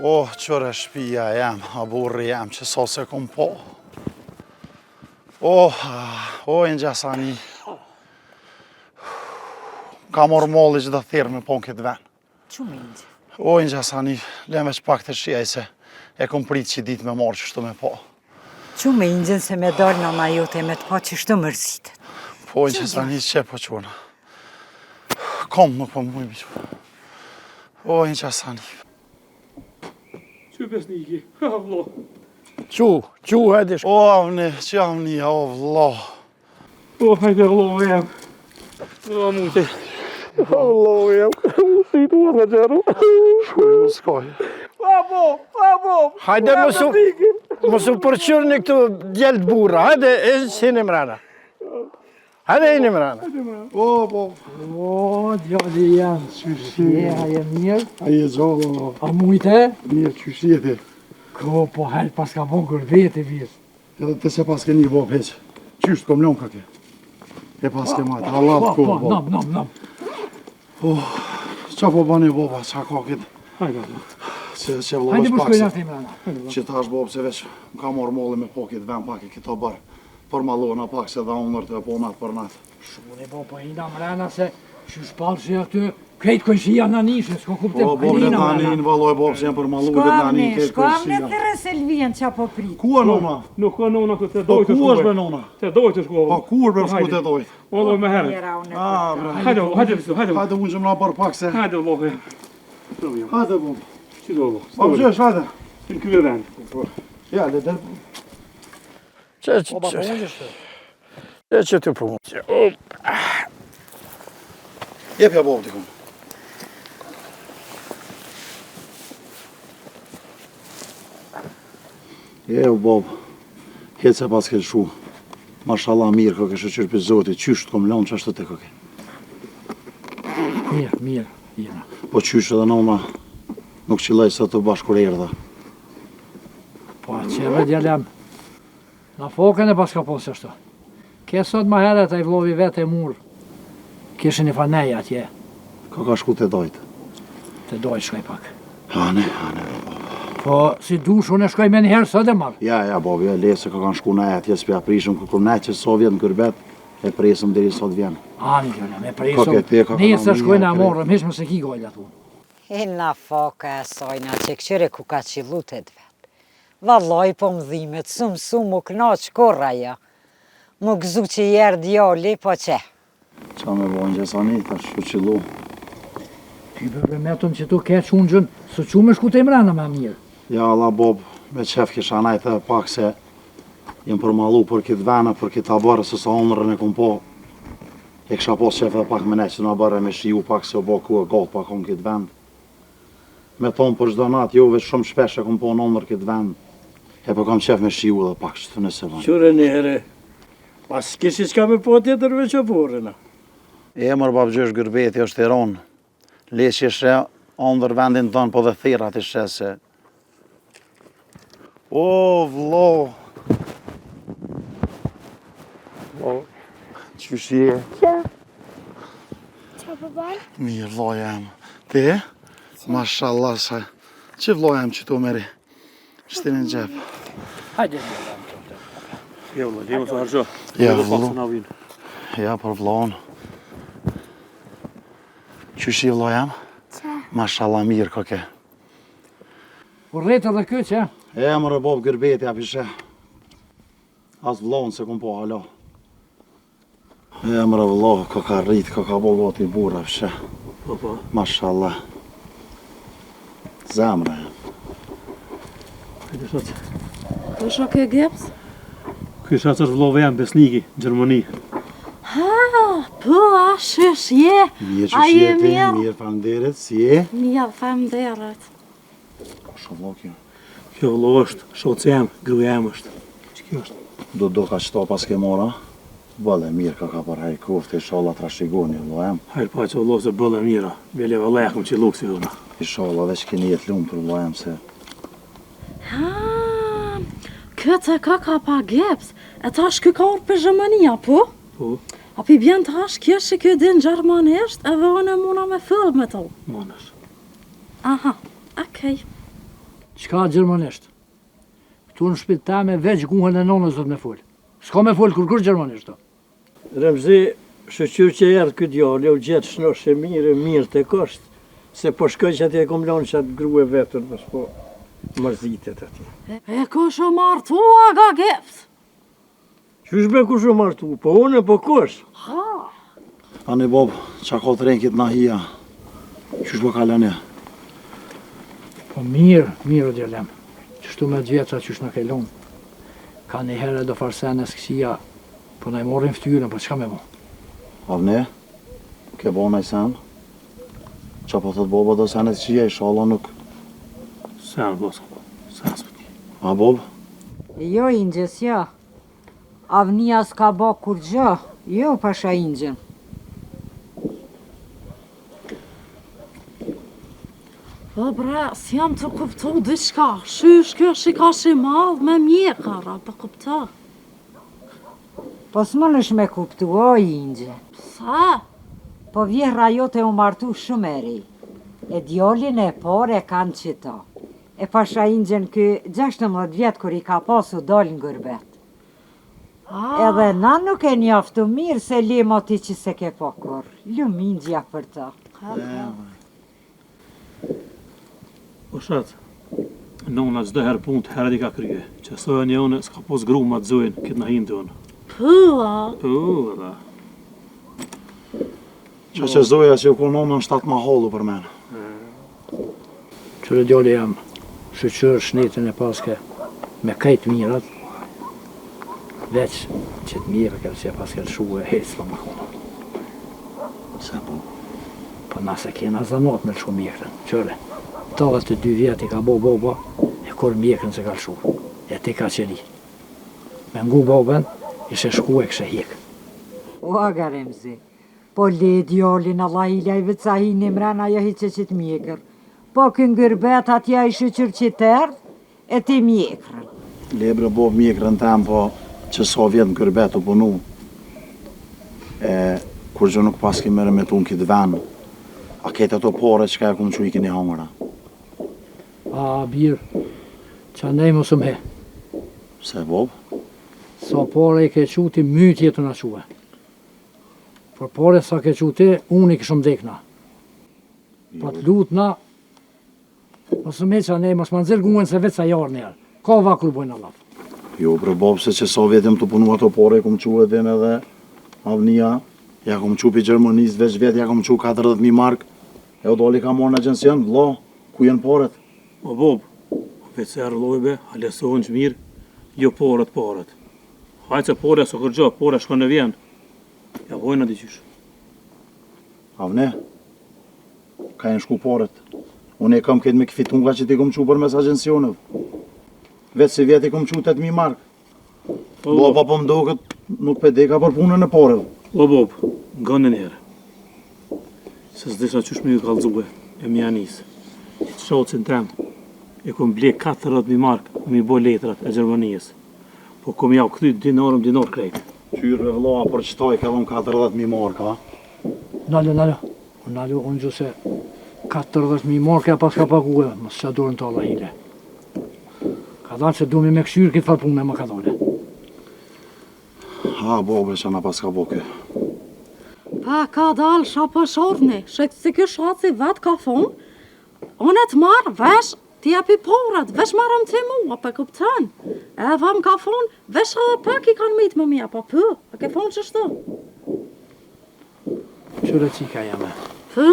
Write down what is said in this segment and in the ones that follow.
Oh, qëre shpia jam, a burri jam që so se kom po. O, në gjasani. Ka morë molli që da thirë me pon këtë ven. Qumë ingjë? O, në gjasani, leme që pak të shiaj se e kom prit që dit me morë që shtu me po. Qumë ingjën se me dalë në ma jote me të po që shtu mërzitet. Po, në gjasani, që po qona. Kom, nuk po mujë biqë. O, në gjasani. Që besniki, vlo. Qu, hajde shko. O, avni, që avni, o, vlo. O, hajde vlo jam. O, mute. Vlo jam, si tu arra gjeru. Shkuj, më skoj. Abo. Hajde mësu përqyrë në këtu djeltë burra, hajde e sini mrana. Hajde e një mrana. O, po. O, djali janë, qyshi, aje mirë? Aje zogo, A mujte? mirë qyshi e ti. Ko, po hajtë pas ka bon kër vete virë. Edhe të se pas ke një bob heq. Qysht kom lon kake. E pas ke majtë, Allah të kohë bob. Nam. Qa po bani boba, qa ka këtë? Hajde, vlo. Që vlo Hajde është më pak shkoj se. në të imrana. Që ta është bob se veç ka morë molli me po këtë ven pak e këto barë. Për malona pak se dha unër të po natë për natë. Shune, po hina mrana se që shpalë që aty krejtë kojshia në nishë, s'ko kuptim. Po, bob le tanin, valoj bob se jenë për malu le tanin këtë Shkavne kërësia. të Reselvijen që po prit. Ku e nona? Nuk ka nona këtë të Po dojtë ku është be nona? Të dojtë të shkova. Po ku është be shku të dojtë? O, do me herët. Mira unë. Bre. Hajde. Hajde unë që më na bërë pak se. Hajde, vlo. Hajde bob. Që do, vlo. Po më qesh, hajde. Në këtë vend. Ja, le del. Që të punë. Jep ja bob dikun. Jo, bob. Hec e pas këtë shu. Mashallah mirë kë kështë qërë për zotit. Qysht kom lonë që ashtë të këke. Mirë, jena. Po qysht edhe nona nuk qilaj sa të bashkur erdha. Po që e djalem. Na fokën e pas ka posë ashtu. Ke sot ma heret a I vlovi vete e murë. Kishe një fanej atje. Ka shku të dojtë. Të dojtë shkoj pak. Hane. Po si dush unë e shkoj me njëherë sot e marë. Ja, bob, ja, le se ka kanë shku në atje, s'pja prishëm, kër ne që so vjetë në kërbet, e presëm deri sot vjenë. Ani gjone, me Ka ke te, ka prisëm. Nesër kanë shkojnë a mirë, morëm, hishme se ki gojnë atu. E na foka e sojna që këshyre ku ka qilutet vetë. Valloj po më dhimet, sumë u knaq korra ja. Më gëzu që jerë djali, po që. Qa me bojnë gjesani, ta shku qilu. Ty bërë metëm që tu keq unë gjënë, së që me shku të imrana me mirë. Ja, Allah, bob, me qef kisha najtë pak se jem përmalu për këtë vena, për këtë abarë, se sa onërën e kom po. E kisha pos qef edhe pak me ne që në abarë me shiju pak se o bo ku e gotë pak on këtë vend. Me tonë për çdo natë, jo veç shumë shpesh e kom po në onër këtë vend. E po kam qef me shiju edhe pak që të nëse vanë. Qure një herë. Pas kisi qka me po tjetër veç e burina. Emër babgjesh Gërbeti është Eron. Le që ishe ondër vendin tonë, po dhe thirat ishe se. O, vlo. Qysh je? Qa po bën? Mirë, vlo jam. Ti? Mashallah, sa. Që vlo jam që tu meri? Shtini në gjep. Hajde. Jo, vlo, limo të hargjo. Ja, Pasë vlo. na vinë. Ja, për vlon. Qysh je vlo jam? Qa? Mashallah, mirë koke. Po rritë edhe këtë që? Emër e bob Gërbeti apishe. As vlon se kom po halo. Emër e vlo, ka rrit, ka bo goti burra apishe. Po. Mashallah. Zemra jam. Hajde sot. Po shok e geps? Ky shac është vllove jam besniki, në Gjermani. Po, a shesh je? Mirë që A shi je e ti, mirë? mirë faleminderit, si je? Mirë, falenderët. Shumë vlo kjo. Kjo vlo është, shoqë jam, gruaja jam është. Që kjo është? Do ka qëto pas ke mora? Bële mirë ka për haj kofte, ishallah trashigoni, vlo jam. Hajrë pa që vlo se bëllë mira. Vele vëllajak më që lukë si dhuna. Ishallah veç keni jetë lumë për vlo jam se. Këtë ka pa geps. E tash kë ka orë për Gjermania, po? Po, A pi bjen tash kjeshe kë din gjermanisht edhe unë e muna me fëll me to. monash. Aha, okej. Qka gjermanisht? Këtu në shtëpinë teme veç guhen e nonës do të me fol. S'ka me fol kur gjermanisht do. Remzi, shëqyr që erdhë këtë djali, u gjetë shnosh e mirë të kosht, se po shkoj që atje e kom lanë që atë grue vetër, mos po mërzitet atje. E kush o martua ga geps? Qysh be kush u martu, po une, po kush? Ani bob, qa ka të renkit na hia. Qysh po kalën e? Po mirë o djelem. Qështu me dvjetra qysh në kelon. Ka një herë do farsenes kësia, po na i morin ftyrën, po qka me bo? Avne, ke bo nëj sen? Qa po thët boba do senet kësia, inshallah nuk. Sen, bosko, sen s'pëti. A bob? Jo, Ingjes, jo. Avnia s'ka bo kur gjë, jo, pasha Ingjen. Po bre, s'jam të kuptu diçka. Shysh kjo shika shi madh me mjekara, po kupta. Po s'mënesh me kuptu, o Ingje. Pse? Po vjehra jote u martu shumë eri. E djolin e por e kanë qita. E pasha Ingjen kë 16 vjetë kur i ka pasu dal në gërbet. Edhe na nuk e njoftu mirë se limo ti që se ke pokur. Lumindja për ta. Po shatë, nona gjdo herë punë të herët i ka krye, që soja një une s'ka pos gru ma të zojnë, këtë në hinë të unë. Pua, Da. Që zoja që u konon në 7 ma hallu për men. Qërë djali jam shëqër shnetin e paske me kajtë mirat, veç që të mirë kërë që e paske lëshu e hecë pa më kono. Se po? Po nase kena zanot me lëshu mjekrën, qëre. Talët të 2 vjetë i ka bo boba, e kur mjekrën se ka lëshu, e ti ka qëri. Me ngu boben, ishe shku e kështë hikë. O Garemzi, po le djolin Allah i lajve ca hi një mrena jo hiqe që të mjekër. Po kënë gërbet atja i shëqër që të erdh, e ti mjekrën. Lebre bob mjekrën tem, po që sa vjetë në kërbet u punu. E kur gjë nuk pas ke mërë me tu në këtë ven, a ketë ato pare që ka e kumë që i keni hangëra. A birë, që nej mos më he. Se bob? Sa pare i ke quti, mytë jetë në quë. Por pare sa ke quti, unë i këshëm dekna. Po të lutna, mos më he që nej mos më nëzirë guen se vetë sa jarë njerë. Ka vakur bojnë Allah. Jo, bre bob, se që sa vjetim të punu ato pare, kumë që e din edhe avnia, ja kumë që pi Gjermanisë, veç vetë ja kumë që 40.000 mark, e o doli ka morë në agjension, vlo, ku jenë paret? O bob, vetë se arlojbe, a lesohen që mirë, jo porët. Hajtë se porë e so kërgjo, porë e shko në vjenë. Ja vojnë në diqysh. Avne, ka jenë shku paret. Unë e kam këtë me këfitun nga që ti kom që për mes agjensionëv. Vetë se vjetë i kom që 8.000 mark. Bo, pa po mdo këtë nuk pedeka për punën e parev. O bob, nga në njerë. Se s'desha qysh me ju kalzue, e mi anisë. Që shocin tem, e kom ble 40.000 mark, me mi bo letrat e Gjermanijës. Po kom jau këty dinar krejt. Qyrë vëlla, për qëtoj ka dhëm 40.000 mark, ha? Nalo, unë gjo se 40.000 marka pas ka paguë, mos që dorën të Allah hile. Ka dhanë se du me këshyrë këtë farë punë me më ka dhane. Ha, bobe që na pas ka boke. pa ka dal sha po shorni, shek se kjo shaci vet ka thonë, unë e të marrë vesh, ti japi porët, vesh marrëm të mua, për kuptan. E vam ka thonë, vesh edhe pak i kanë mitë më mija, pa pë, a ke thonë që shto? Qërë qika jame. Pë,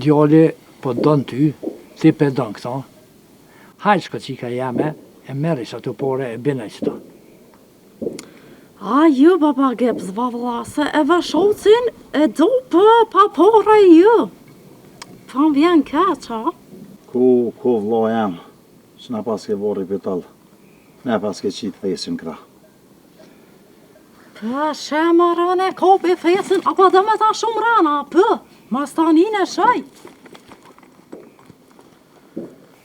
Djali po donë ty, ti pe donë këta. Hajtë shko qika jame, e merish ato pore e bina i qëta. a ju baba gebs vavla, se e vashocin e do për pa pora ju. Pan vjen keq, ha? Ku vlo jam, që na pas ke vorri për tallë. Ne pas ke qitë thesin kra. Pë, shemarën e kopi fesin, apo dhe me ta shumë rana, pë, mas tanin e shaj.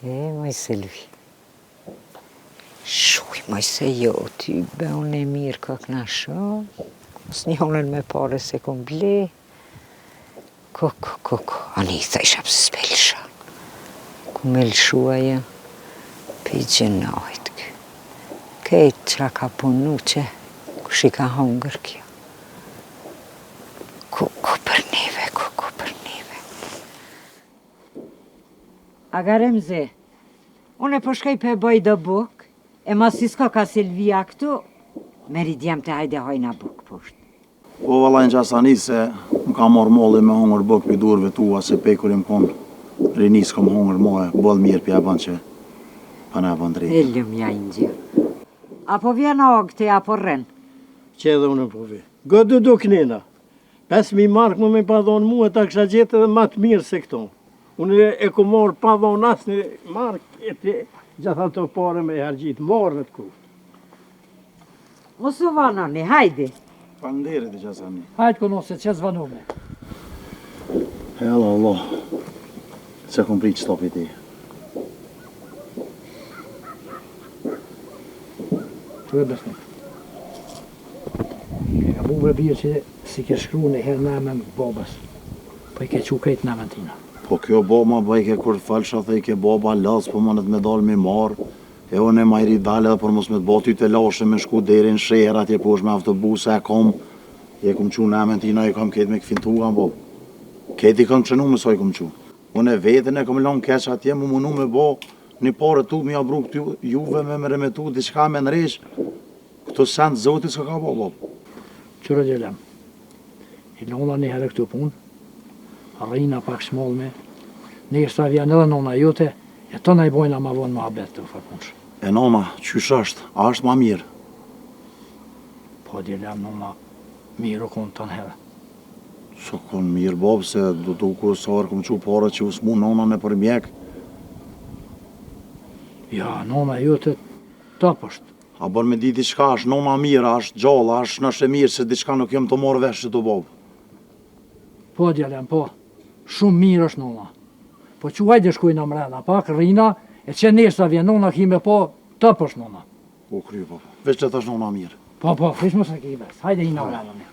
Moj Silvi. Shuj, moj se jo, ty be unë e mirë kak në shumë. Së njonën me pare se kom ble. Anita isha pësë spelsha. me lëshuaja për i gjenajt kë. Këtë që ka punu që kush i ka hongër kjo. Ku për neve, ku për neve. Agaremze, unë po shkoj për bëj do buk, e ma si s'ka ka Silvia këtu, meri djem të hajde hajna buk poshtë. Po vallaj në qasani se më ka marrë molli me hongër buk për durve tua se pekurim konë rinis kom hongër moje, bëllë mirë për jaban që pa ne ban drejtë. Elëm ja ingjë. Apo vjen og të apo rren? Që edhe unë po vi. Gëdu do knena. 5.000 mark më me pa dhonë mua, ta kësha gjetë edhe ma të mirë se këto. Unë e ku morë pa dhonë asë një mark, e të gjitha të pare me hargjit, morë në të ku. Mosu vanoni, hajde. Faleminderit i qasani. Hajtë konose, që zvanume. Hela Allah, se kom prit stopi ti. Që e besnik. Ka buve bje që si ke shkru në herë namen babës, po i ke qu kejtë namen tina. Po kjo baba bëjke kur falsha the i ke baba las, po mënet me dalë mi marë. E unë e majri dalë edhe për mos me të boty të lashe me shku deri në shehër atje posh me autobuse e kom. Je kom qu namen tina i kom ketë me këfintu kam bo. Keti kom qënu me soj kom qu. Unë e vetën e kom lanë keq atje mu munu me bo një pare tu mi abru këtë juve me remetu diçka me nresh. Këto sendë zotit s'ka ka bo. Qërë gjelem, i nona një herë këtu punë, rrina pak shmollme, një shta vjen edhe nona jote, e të na i bojna ma vonë ma abet të farpunsh. E nona, qysh është? A është ma mirë? Po gjelem nona, mirë o konë të në herë. So konë mirë babë se do të kërësarë kom qu pare që usmu nona në për mjek. Ja, nona jote top është. A bërë me di diçka është nona mirë, është gjalla, është nështë e mirë se diçka nuk jem të morë vesh që të babë. Po gjelem, po, shumë mirë është nona. Po që hajde shkujna mrena, pak rrina, e që neshta vjen nona kime po, top është nona. O kry, babë, veç që të është nona mirë. Po, fish më së ki bes, hajde i në mrena një.